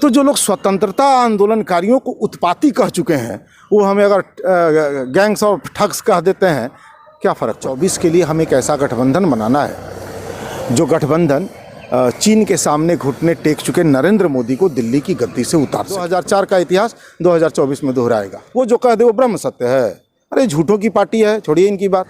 तो जो लोग स्वतंत्रता आंदोलनकारियों को उत्पाती कह चुके हैं, वो हमें अगर गैंग्स और ठग्स कह देते हैं, क्या फ़र्क। 24 के लिए हमें एक ऐसा गठबंधन बनाना है जो गठबंधन चीन के सामने घुटने टेक चुके नरेंद्र मोदी को दिल्ली की गद्दी से उतार 2004 का इतिहास 2024 में दोहराएगा। वो जो कह दे वो ब्रह्म सत्य है। अरे झूठों की पार्टी है, छोड़िए इनकी बात।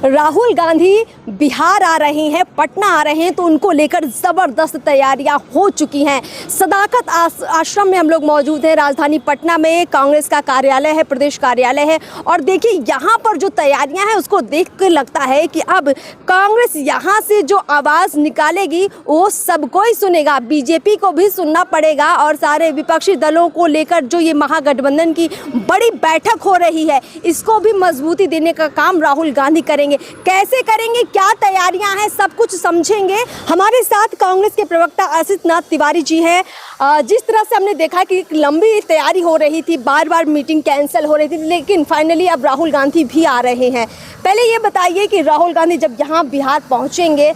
राहुल गांधी बिहार आ रहे हैं, पटना आ रहे हैं, तो उनको लेकर ज़बरदस्त तैयारियां हो चुकी हैं। सदाकत आश्रम में हम लोग मौजूद हैं, राजधानी पटना में कांग्रेस का कार्यालय है, प्रदेश कार्यालय है। और देखिए यहाँ पर जो तैयारियां हैं उसको देख कर लगता है कि अब कांग्रेस यहाँ से जो आवाज़ निकालेगी वो सबको ही सुनेगा, बीजेपी को भी सुनना पड़ेगा। और सारे विपक्षी दलों को लेकर जो ये महागठबंधन की बड़ी बैठक हो रही है, इसको भी मजबूती देने का काम राहुल गांधी करेंगे। कैसे करेंगे, क्या तैयारियां हैं, सब कुछ समझेंगे। हमारे साथ कांग्रेस के प्रवक्ता आशीष नाथ तिवारी जी हैं। जिस तरह से हमने देखा कि एक लंबी तैयारी हो रही थी, बार बार मीटिंग कैंसिल हो रही थी, लेकिन फाइनली अब राहुल गांधी भी आ रहे हैं। पहले ये बताइए कि राहुल गांधी जब यहाँ बिहार पहुँचेंगे,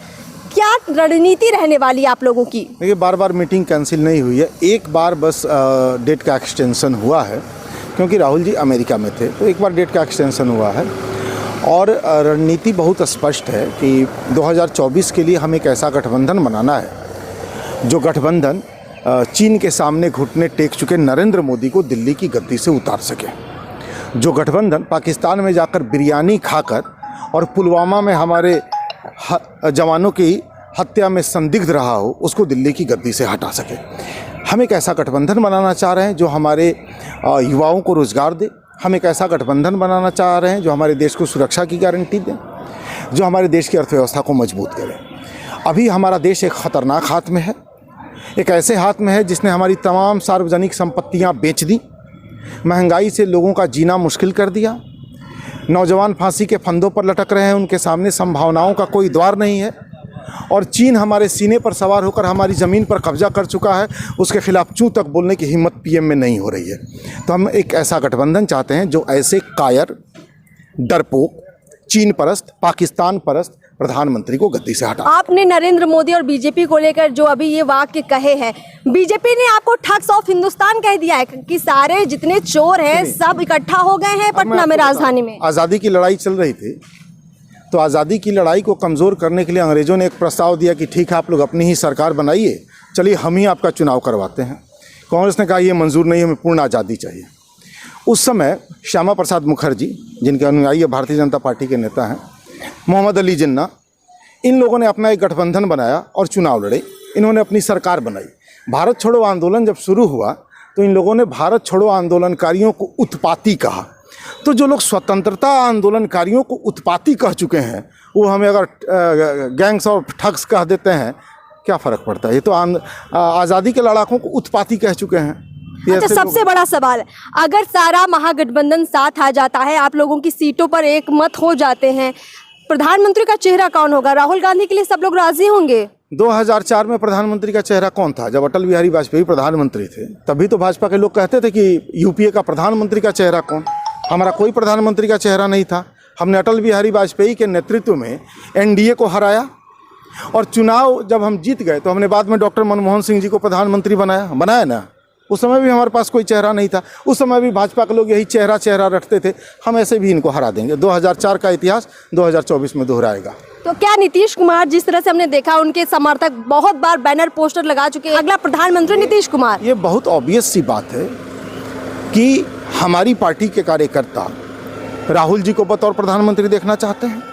क्या रणनीति रहने वाली है आप लोगों की। देखिए, बार बार मीटिंग कैंसिल नहीं हुई है, एक बार बस डेट का एक्सटेंशन हुआ है, क्योंकि राहुल जी अमेरिका में थे, तो एक बार डेट का एक्सटेंशन हुआ है। और रणनीति बहुत स्पष्ट है कि 2024 के लिए हमें एक ऐसा गठबंधन बनाना है जो गठबंधन चीन के सामने घुटने टेक चुके नरेंद्र मोदी को दिल्ली की गद्दी से उतार सके, जो गठबंधन पाकिस्तान में जाकर बिरयानी खाकर और पुलवामा में हमारे जवानों की हत्या में संदिग्ध रहा हो, उसको दिल्ली की गद्दी से हटा सके। हम एक ऐसा गठबंधन बनाना चाह रहे हैं जो हमारे युवाओं को रोज़गार दे। हम एक ऐसा गठबंधन बनाना चाह रहे हैं जो हमारे देश को सुरक्षा की गारंटी दे, जो हमारे देश की अर्थव्यवस्था को मजबूत करे। अभी हमारा देश एक ख़तरनाक हाथ में है, एक ऐसे हाथ में है जिसने हमारी तमाम सार्वजनिक संपत्तियां बेच दी, महंगाई से लोगों का जीना मुश्किल कर दिया, नौजवान फांसी के फंदों पर लटक रहे हैं, उनके सामने संभावनाओं का कोई द्वार नहीं है। और चीन हमारे सीने पर सवार होकर हमारी ज़मीन पर कब्जा कर चुका है, उसके खिलाफ चू तक बोलने की हिम्मत पीएम में नहीं हो रही है। तो हम एक ऐसा गठबंधन चाहते हैं जो ऐसे कायर, डरपोक, चीन परस्त, पाकिस्तान परस्त प्रधानमंत्री को गद्दी से हटा। आपने नरेंद्र मोदी और बीजेपी को लेकर जो अभी ये वाक्य कहे हैं, बीजेपी ने आपको ठग्स ऑफ हिंदुस्तान कह दिया है कि सारे जितने चोर हैं सब इकट्ठा हो गए हैं पटना में, राजधानी में। आज़ादी की लड़ाई चल रही थी, तो आज़ादी की लड़ाई को कमज़ोर करने के लिए अंग्रेज़ों ने एक प्रस्ताव दिया कि ठीक है, आप लोग अपनी ही सरकार बनाइए, चलिए हम ही आपका चुनाव करवाते हैं। कांग्रेस ने कहा ये मंजूर नहीं, हमें पूर्ण आज़ादी चाहिए। उस समय श्यामा प्रसाद मुखर्जी, जिनके अनुयायी भारतीय जनता पार्टी के नेता हैं, मोहम्मद अली जिन्ना, इन लोगों ने अपना एक गठबंधन बनाया और चुनाव लड़े। इन्होंने अपनी सरकार बनाई। भारत छोड़ो आंदोलन जब शुरू हुआ तो इन लोगों ने भारत छोड़ो आंदोलनकारियों को उत्पाती कहा। तो जो लोग स्वतंत्रता आंदोलनकारियों को उत्पाती कह चुके हैं, वो हमें अगर गैंग्स और ठग्स कह देते हैं, क्या फ़र्क पड़ता है। ये तो आज़ादी के लड़ाकों को उत्पाती कह चुके हैं। अच्छा, सबसे बड़ा सवाल, अगर सारा महागठबंधन साथ आ जाता है, आप लोगों की सीटों पर एक मत हो जाते हैं, प्रधानमंत्री का चेहरा कौन होगा। राहुल गांधी के लिए सब लोग राजी होंगे। 2004 में प्रधानमंत्री का चेहरा कौन था? जब अटल बिहारी वाजपेयी प्रधानमंत्री थे, तभी तो भाजपा के लोग कहते थे कि यूपीए का प्रधानमंत्री का चेहरा कौन। हमारा कोई प्रधानमंत्री का चेहरा नहीं था। हमने अटल बिहारी वाजपेयी के नेतृत्व में एनडीए को हराया, और चुनाव जब हम जीत गए तो हमने बाद में डॉक्टर मनमोहन सिंह जी को प्रधानमंत्री बनाया ना। उस समय भी हमारे पास कोई चेहरा नहीं था। उस समय भी भाजपा के लोग यही चेहरा रखते थे, हम ऐसे भी इनको हरा देंगे। 2004 का इतिहास 2024 में दोहराएगा। तो क्या नीतीश कुमार, जिस तरह से हमने देखा उनके समर्थक बहुत बार बैनर पोस्टर लगा चुके हैं, अगला प्रधानमंत्री नीतीश कुमार? ये बहुत ऑब्वियस सी बात है कि हमारी पार्टी के कार्यकर्ता राहुल जी को बतौर प्रधानमंत्री देखना चाहते हैं,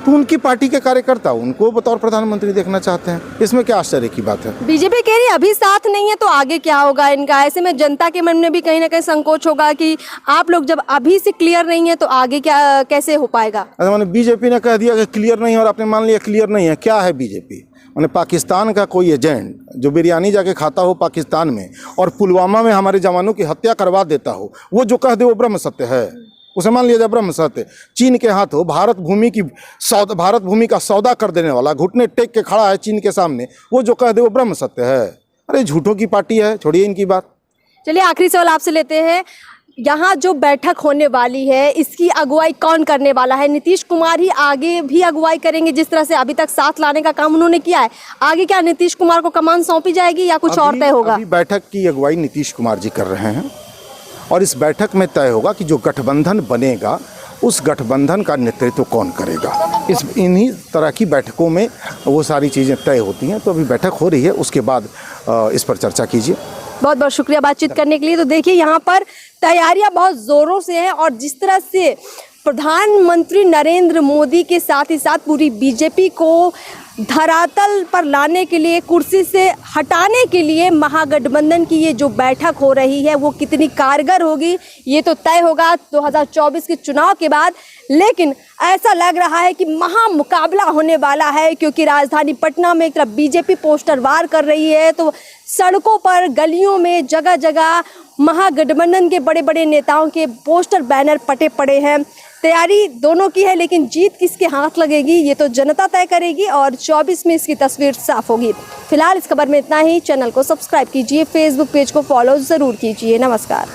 तो उनकी पार्टी के कार्यकर्ता उनको बतौर प्रधानमंत्री देखना चाहते हैं। इसमें क्या आश्चर्य की बात है। बीजेपी कह रही है अभी साथ नहीं है तो आगे क्या होगा इनका। ऐसे में जनता के मन में भी कहीं ना कहीं संकोच होगा कि आप लोग जब अभी से क्लियर नहीं है तो आगे क्या कैसे हो पाएगा। मैंने बीजेपी ने कह दिया कि क्लियर नहीं है और आपने मान लिया क्लियर नहीं है। क्या है बीजेपी? मैंने पाकिस्तान का कोई एजेंट जो बिरयानी जाके खाता हो पाकिस्तान में और पुलवामा में हमारे जवानों की हत्या करवा देता हो, वो जो कह दे वो ब्रह्म सत्य है, उसे मान लिया जाए ब्रह्म सत्य। चीन के हाथों भारत भूमि का सौदा कर देने वाला घुटने टेक के खड़ा है चीन के सामने, वो जो कह दे वो ब्रह्म सत्य है। अरे झूठों की पार्टी है, छोड़िए इनकी बात। चलिए आखिरी सवाल आपसे लेते हैं, यहाँ जो बैठक होने वाली है इसकी अगुवाई कौन करने वाला है? नीतीश कुमार ही आगे भी अगुवाई करेंगे, जिस तरह से अभी तक साथ लाने का काम उन्होंने किया है। आगे क्या नीतीश कुमार को कमान सौंपी जाएगी या कुछ और तय होगा? अभी बैठक की अगुवाई नीतीश कुमार जी कर रहे हैं और इस बैठक में तय होगा कि जो गठबंधन बनेगा उस गठबंधन का नेतृत्व कौन करेगा। इन्हीं तरह की बैठकों में वो सारी चीज़ें तय होती हैं। तो अभी बैठक हो रही है, उसके बाद इस पर चर्चा कीजिए। बहुत बहुत शुक्रिया बातचीत करने के लिए। तो देखिए यहाँ पर तैयारियां बहुत जोरों से हैं और जिस तरह से प्रधानमंत्री नरेंद्र मोदी के साथ ही साथ पूरी बीजेपी को धरातल पर लाने के लिए, कुर्सी से हटाने के लिए महागठबंधन की ये जो बैठक हो रही है वो कितनी कारगर होगी ये तो तय होगा 2024 के चुनाव के बाद। लेकिन ऐसा लग रहा है कि महामुकाबला होने वाला है, क्योंकि राजधानी पटना में एक तरफ बीजेपी पोस्टर वार कर रही है तो सड़कों पर, गलियों में जगह जगह महागठबंधन के बड़े बड़े नेताओं के पोस्टर, बैनर पटे पड़े हैं। तैयारी दोनों की है, लेकिन जीत किसके हाथ लगेगी ये तो जनता तय करेगी और 24 में इसकी तस्वीर साफ होगी। फिलहाल इस खबर में इतना ही। चैनल को सब्सक्राइब कीजिए, फेसबुक पेज को फॉलो जरूर कीजिए। नमस्कार।